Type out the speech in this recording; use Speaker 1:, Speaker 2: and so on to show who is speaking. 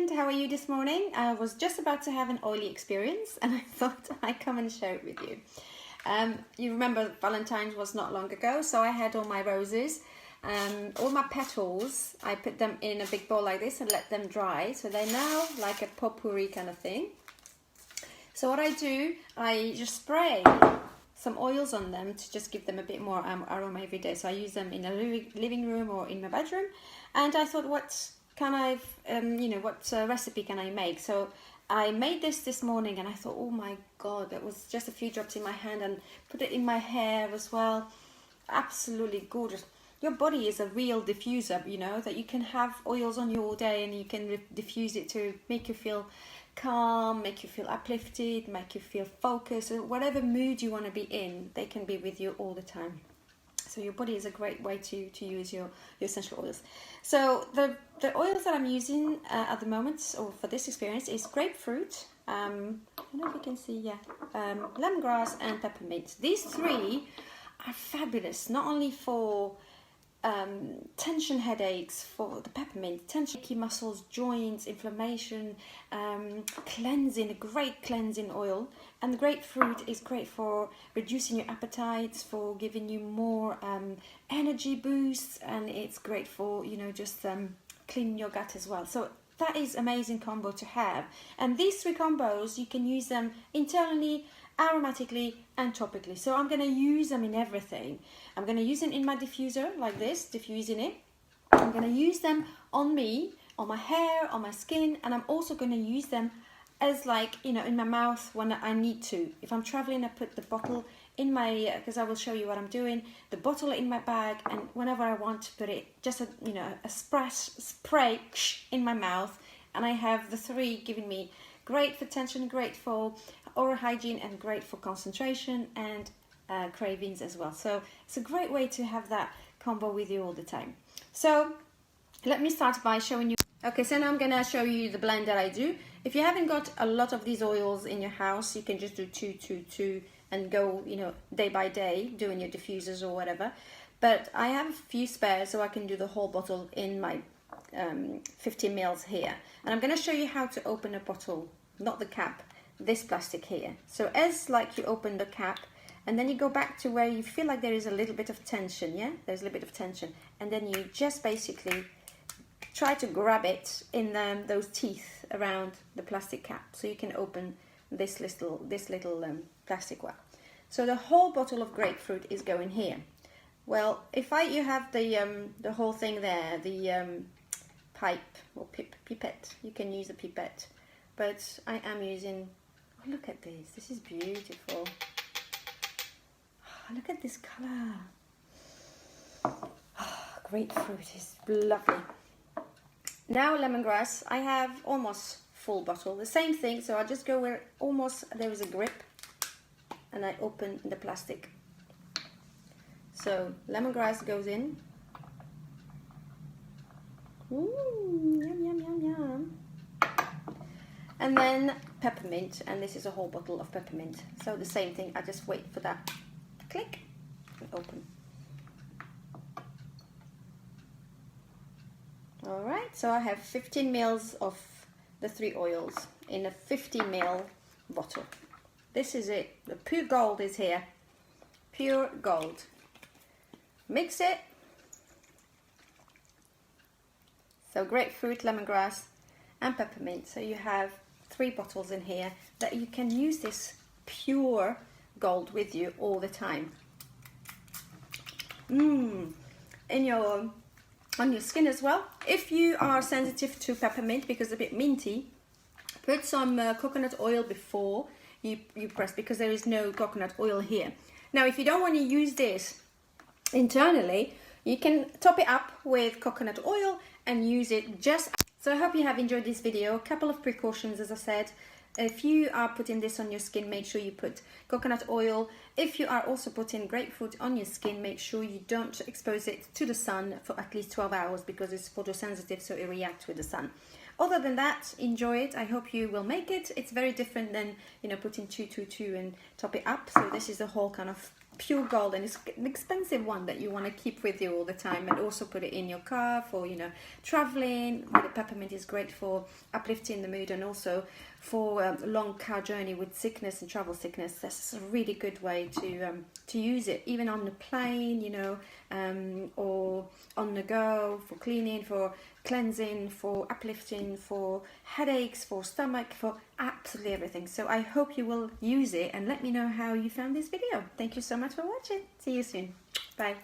Speaker 1: friend, how are you this morning? I was just about to have an oily experience and I thought I'd come and share it with you. You remember Valentine's was not long ago, so I had all my roses, all my petals. I put them in a big bowl like this and let them dry, so they're now like a potpourri kind of thing. So what I do, I just spray some oils on them to just give them a bit more aroma every day. So I use them in a living room or in my bedroom, and I thought, what can I, what recipe can I make? So I made this morning, and I thought, oh my god, that was just a few drops in my hand, and put it in my hair as well. Absolutely gorgeous. Your body is a real diffuser, you know, that you can have oils on you all day and you can diffuse it to make you feel calm, make you feel uplifted, make you feel focused. Whatever mood you want to be in, they can be with you all the time. So your body is a great way to use your essential oils. So the oils that I'm using at the moment, or for this experience, is grapefruit. I don't know if you can see, lemongrass and peppermint. These three are fabulous, not only for tension headaches, for the peppermint, tension, achy muscles, joints, inflammation, cleansing, a great cleansing oil. And the grapefruit is great for reducing your appetites, for giving you more energy boosts, and it's great for, just cleaning your gut as well. So that is amazing combo to have. And these three combos, you can use them internally, aromatically and topically. So I'm going to use them in everything. I'm going to use them in my diffuser like this, diffusing it. I'm going to use them on me, on my hair, on my skin, and I'm also going to use them as in my mouth when I need to. If I'm traveling, I put the bottle in my, because I will show you what I'm doing, the bottle in my bag, and whenever I want to put it, just a spray in my mouth, and I have the three giving me great for tension, great for oral hygiene, and great for concentration and cravings as well. So it's a great way to have that combo with you all the time. So let me start by showing you. Okay, so now I'm gonna show you the blend that I do. If you haven't got a lot of these oils in your house, you can just do 2, 2, 2 and go, day by day doing your diffusers or whatever. But I have a few spares, so I can do the whole bottle in my 50 mils here. And I'm gonna show you how to open a bottle, not the cap, this plastic here. So as you open the cap, and then you go back to where you feel like there is a little bit of tension, there's a little bit of tension, and then you just basically try to grab it in those teeth around the plastic cap, so you can open this little plastic one. So the whole bottle of grapefruit is going here. Well, if you have the whole thing there, the pipe or pipette, you can use a pipette, but I am using. Oh, look at this. This is beautiful. Oh, look at this color. Oh, grapefruit is lovely. Now lemongrass, I have almost full bottle. The same thing, so I just go where almost there is a grip, and I open the plastic. So lemongrass goes in. Ooh, yum, yum, yum, yum. And then peppermint, and this is a whole bottle of peppermint. So the same thing, I just wait for that to click and open. Alright, so I have 15 mils of the three oils in a 50 ml bottle. This is it. The pure gold is here. Pure gold. Mix it. So grapefruit, lemongrass and peppermint. So you have 3 bottles in here that you can use this pure gold with you all the time. On your skin as well. If you are sensitive to peppermint because it's a bit minty, put some coconut oil before you press, because there is no coconut oil here. Now if you don't want to use this internally, you can top it up with coconut oil and use it just. So I hope you have enjoyed this video. A couple of precautions, as I said. If you are putting this on your skin, make sure you put coconut oil. If you are also putting grapefruit on your skin, make sure you don't expose it to the sun for at least 12 hours because it's photosensitive, so it reacts with the sun. Other than that, enjoy it. I hope you will make it. It's very different than putting 2, 2, 2 and top it up. So this is a whole kind of pure gold, and it's an expensive one that you want to keep with you all the time, and also put it in your car for, you know, traveling. The peppermint is great for uplifting the mood, and also for a long car journey with sickness and travel sickness. That's a really good way to use it, even on the plane, you know, or on the go, for cleaning, for cleansing, for uplifting, for headaches, for stomach, for absolutely everything. So I hope you will use it, and let me know how you found this video. Thank you so much for watching. See you soon. Bye.